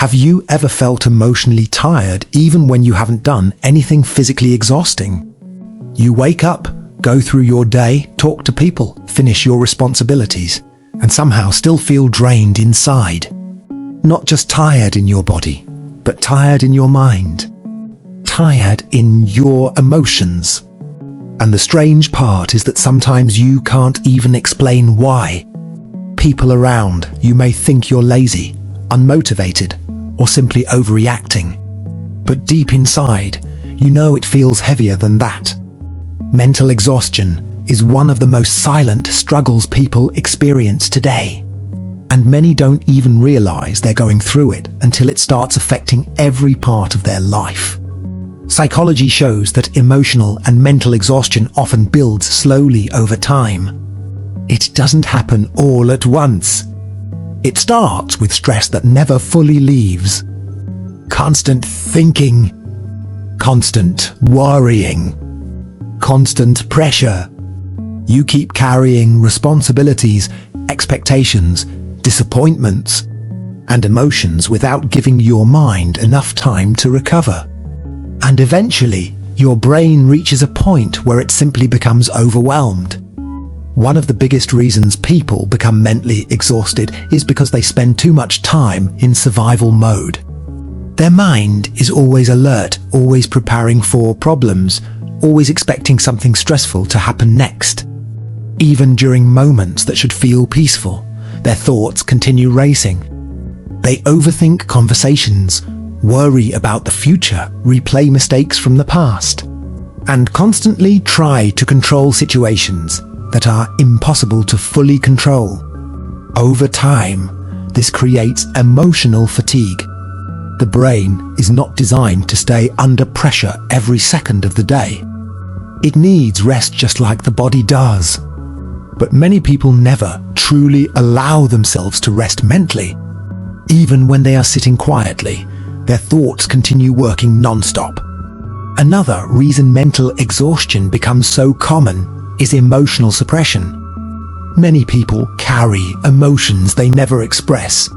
Have you ever felt emotionally tired even when you haven't done anything physically exhausting? You wake up, go through your day, talk to people, finish your responsibilities, and somehow still feel drained inside. Not just tired in your body, but tired in your mind. Tired in your emotions. And the strange part is that sometimes you can't even explain why. People around you may think you're lazy, unmotivated, or simply overreacting. But deep inside, you know it feels heavier than that. Mental exhaustion is one of the most silent struggles people experience today. And many don't even realize they're going through it until it starts affecting every part of their life. Psychology shows that emotional and mental exhaustion often builds slowly over time. It doesn't happen all at once. It starts with stress that never fully leaves. Constant thinking, constant worrying, constant pressure. You keep carrying responsibilities, expectations, disappointments, and emotions without giving your mind enough time to recover. And eventually, your brain reaches a point where it simply becomes overwhelmed. One of the biggest reasons people become mentally exhausted is because they spend too much time in survival mode. Their mind is always alert, always preparing for problems, always expecting something stressful to happen next. Even during moments that should feel peaceful, their thoughts continue racing. They overthink conversations, worry about the future, replay mistakes from the past, and constantly try to control situations that are impossible to fully control. Over time, this creates emotional fatigue. The brain is not designed to stay under pressure every second of the day. It needs rest just like the body does. But many people never truly allow themselves to rest mentally. Even when they are sitting quietly, their thoughts continue working non-stop. Another reason mental exhaustion becomes so common is emotional suppression. Many people carry emotions they never express.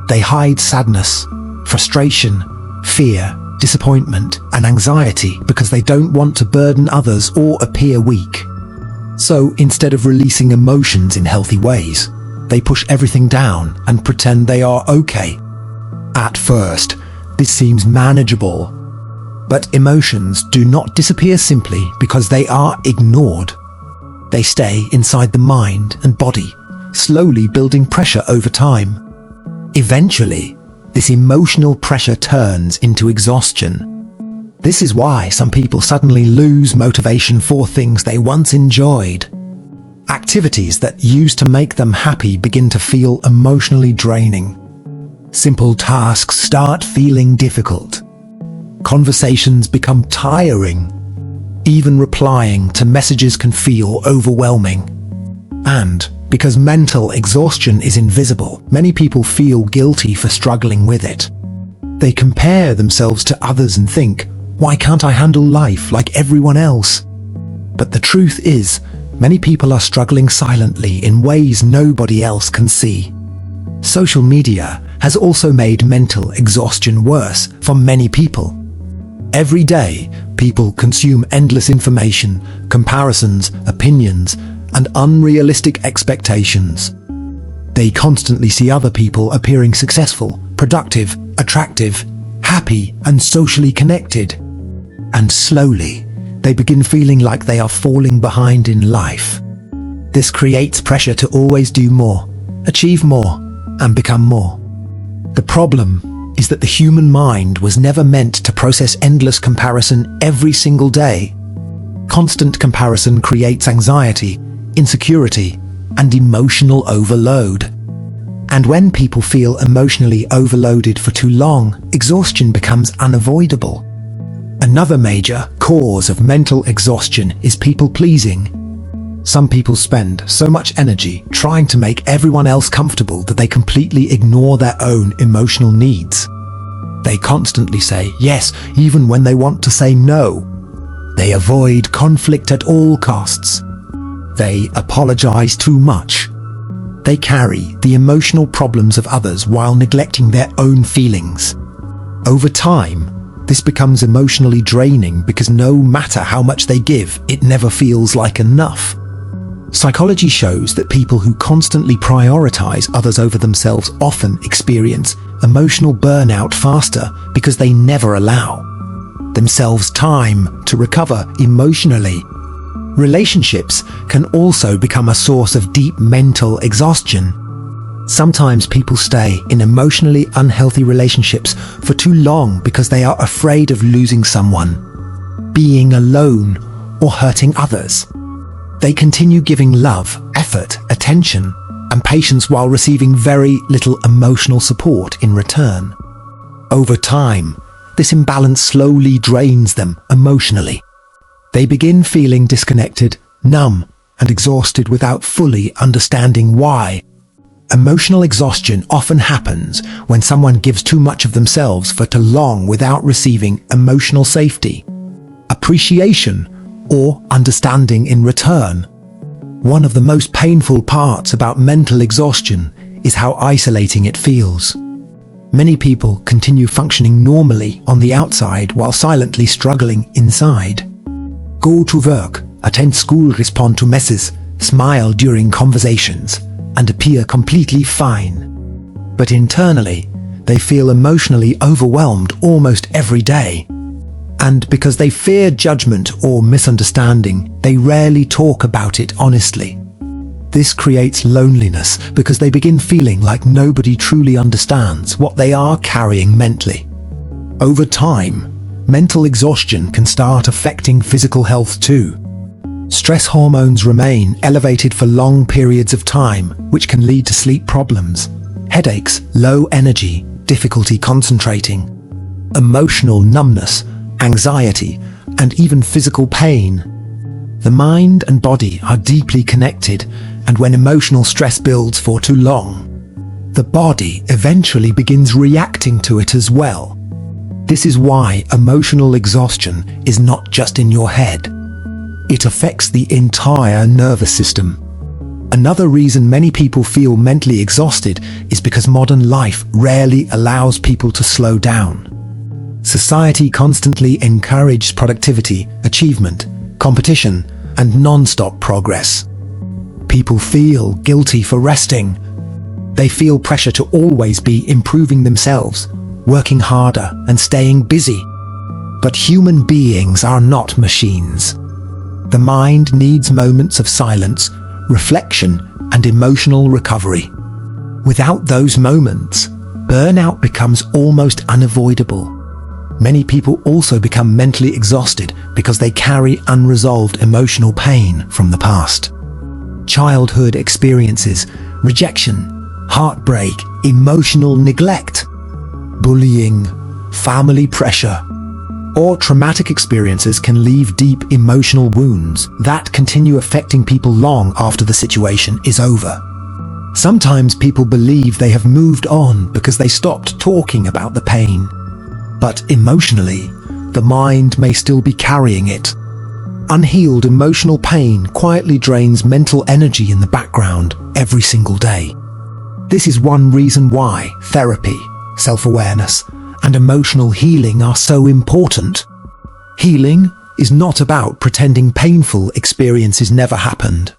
They hide sadness, frustration, fear, disappointment, and anxiety because they don't want to burden others or appear weak. So instead of releasing emotions in healthy ways, they push everything down and pretend they are okay. At first, this seems manageable, but emotions do not disappear simply because they are ignored. They stay inside the mind and body, slowly building pressure over time. Eventually, this emotional pressure turns into exhaustion. This is why some people suddenly lose motivation for things they once enjoyed. Activities that used to make them happy begin to feel emotionally draining. Simple tasks start feeling difficult. Conversations become tiring. Even replying to messages can feel overwhelming. And because mental exhaustion is invisible, many people feel guilty for struggling with it. They compare themselves to others and think, why can't I handle life like everyone else? But the truth is, many people are struggling silently in ways nobody else can see. Social media has also made mental exhaustion worse for many people. Every day, people consume endless information, comparisons, opinions, and unrealistic expectations. They constantly see other people appearing successful, productive, attractive, happy, and socially connected. And slowly, they begin feeling like they are falling behind in life. This creates pressure to always do more, achieve more, and become more. The problem is that the human mind was never meant to process endless comparison every single day. Constant comparison creates anxiety, insecurity, and emotional overload. And when people feel emotionally overloaded for too long, exhaustion becomes unavoidable. Another major cause of mental exhaustion is people-pleasing. Some people spend so much energy trying to make everyone else comfortable that they completely ignore their own emotional needs. They constantly say yes, even when they want to say no. They avoid conflict at all costs. They apologize too much. They carry the emotional problems of others while neglecting their own feelings. Over time, this becomes emotionally draining because no matter how much they give, it never feels like enough. Psychology shows that people who constantly prioritize others over themselves often experience emotional burnout faster because they never allow themselves time to recover emotionally. Relationships can also become a source of deep mental exhaustion. Sometimes people stay in emotionally unhealthy relationships for too long because they are afraid of losing someone, being alone, or hurting others. They continue giving love, effort, attention, and patience while receiving very little emotional support in return. Over time, this imbalance slowly drains them emotionally. They begin feeling disconnected, numb, and exhausted without fully understanding why. Emotional exhaustion often happens when someone gives too much of themselves for too long without receiving emotional safety, appreciation, or understanding in return. One of the most painful parts about mental exhaustion is how isolating it feels. Many people continue functioning normally on the outside while silently struggling inside. Go to work, attend school, respond to messages, smile during conversations, and appear completely fine. But internally, they feel emotionally overwhelmed almost every day. And because they fear judgment or misunderstanding, they rarely talk about it honestly. This creates loneliness because they begin feeling like nobody truly understands what they are carrying mentally. Over time, mental exhaustion can start affecting physical health too. Stress hormones remain elevated for long periods of time, which can lead to sleep problems, headaches, low energy, difficulty concentrating, emotional numbness, anxiety, and even physical pain. The mind and body are deeply connected, and when emotional stress builds for too long, the body eventually begins reacting to it as well. This is why emotional exhaustion is not just in your head. It affects the entire nervous system. Another reason many people feel mentally exhausted is because modern life rarely allows people to slow down. Society constantly encourages productivity, achievement, competition, and non-stop progress. People feel guilty for resting. They feel pressure to always be improving themselves, working harder, and staying busy. But human beings are not machines. The mind needs moments of silence, reflection, and emotional recovery. Without those moments, burnout becomes almost unavoidable. Many people also become mentally exhausted because they carry unresolved emotional pain from the past. Childhood experiences, rejection, heartbreak, emotional neglect, bullying, family pressure, or traumatic experiences can leave deep emotional wounds that continue affecting people long after the situation is over. Sometimes people believe they have moved on because they stopped talking about the pain. But emotionally, the mind may still be carrying it. Unhealed emotional pain quietly drains mental energy in the background every single day. This is one reason why therapy, self-awareness, and emotional healing are so important. Healing is not about pretending painful experiences never happened.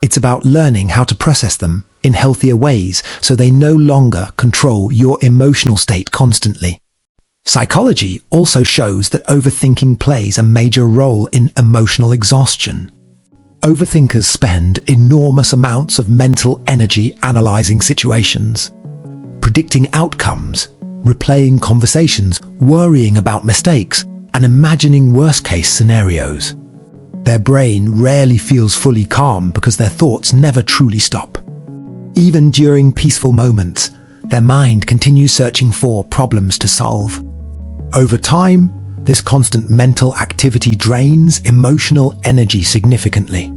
It's about learning how to process them in healthier ways so they no longer control your emotional state constantly. Psychology also shows that overthinking plays a major role in emotional exhaustion. Overthinkers spend enormous amounts of mental energy analyzing situations, predicting outcomes, replaying conversations, worrying about mistakes, and imagining worst-case scenarios. Their brain rarely feels fully calm because their thoughts never truly stop. Even during peaceful moments, their mind continues searching for problems to solve. Over time, this constant mental activity drains emotional energy significantly.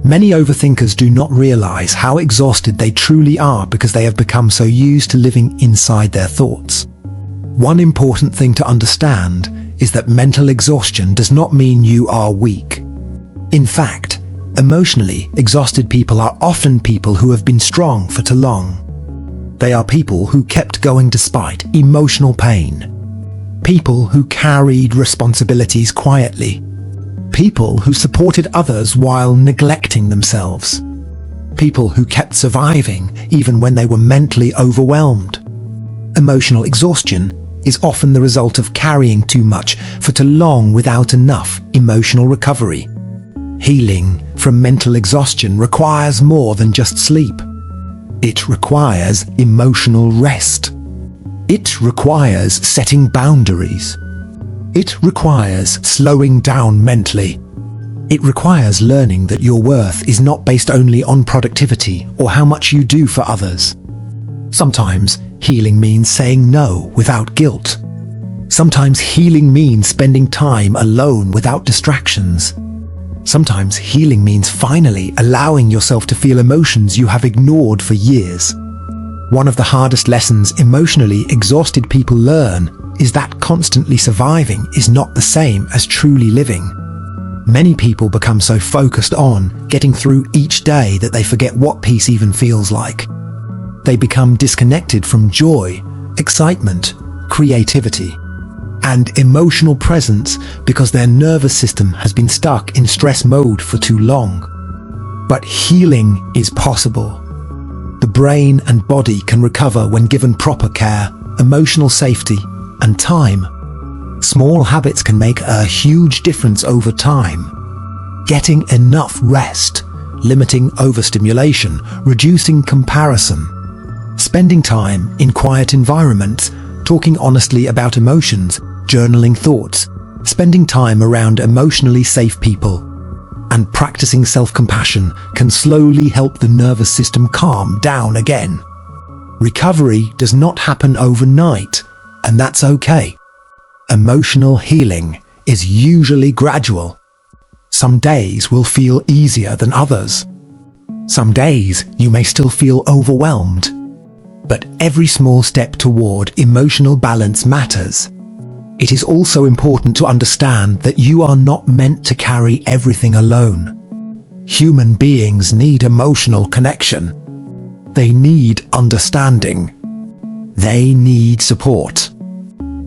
Many overthinkers do not realize how exhausted they truly are because they have become so used to living inside their thoughts. One important thing to understand is that mental exhaustion does not mean you are weak. In fact, Emotionally exhausted people are often people who have been strong for too long. They are people who kept going despite emotional pain. People who carried responsibilities quietly. People who supported others while neglecting themselves. People who kept surviving even when they were mentally overwhelmed. Emotional exhaustion is often the result of carrying too much for too long without enough emotional recovery. Healing from mental exhaustion requires more than just sleep. It requires emotional rest. It requires setting boundaries. It requires slowing down mentally. It requires learning that your worth is not based only on productivity or how much you do for others. Sometimes healing means saying no without guilt. Sometimes healing means spending time alone without distractions. Sometimes healing means finally allowing yourself to feel emotions you have ignored for years. One of the hardest lessons emotionally exhausted people learn is that constantly surviving is not the same as truly living. Many people become so focused on getting through each day that they forget what peace even feels like. They become disconnected from joy, excitement, creativity, and emotional presence because their nervous system has been stuck in stress mode for too long. But healing is possible. The brain and body can recover when given proper care, emotional safety, and time. Small habits can make a huge difference over time. Getting enough rest, limiting overstimulation, reducing comparison, spending time in quiet environments, talking honestly about emotions, journaling thoughts, spending time around emotionally safe people, and practicing self-compassion can slowly help the nervous system calm down again. Recovery does not happen overnight, and that's okay. Emotional healing is usually gradual. Some days will feel easier than others. Some days you may still feel overwhelmed. But every small step toward emotional balance matters. It is also important to understand that you are not meant to carry everything alone. Human beings need emotional connection. They need understanding. They need support.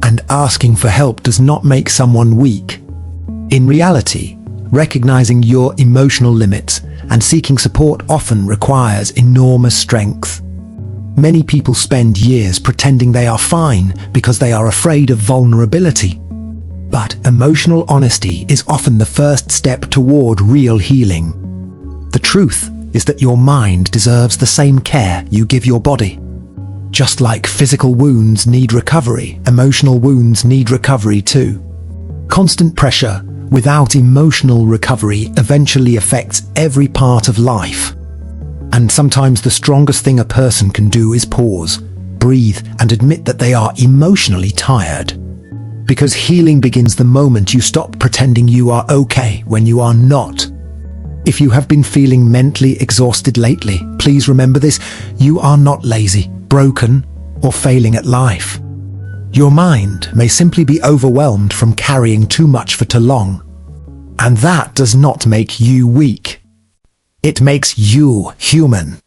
And asking for help does not make someone weak. In reality, recognizing your emotional limits and seeking support often requires enormous strength. Many people spend years pretending they are fine because they are afraid of vulnerability. But emotional honesty is often the first step toward real healing. The truth is that your mind deserves the same care you give your body. Just like physical wounds need recovery, emotional wounds need recovery too. Constant pressure without emotional recovery eventually affects every part of life. And sometimes the strongest thing a person can do is pause, breathe, and admit that they are emotionally tired. Because healing begins the moment you stop pretending you are okay when you are not. If you have been feeling mentally exhausted lately, please remember this: you are not lazy, broken, or failing at life. Your mind may simply be overwhelmed from carrying too much for too long. And that does not make you weak. It makes you human.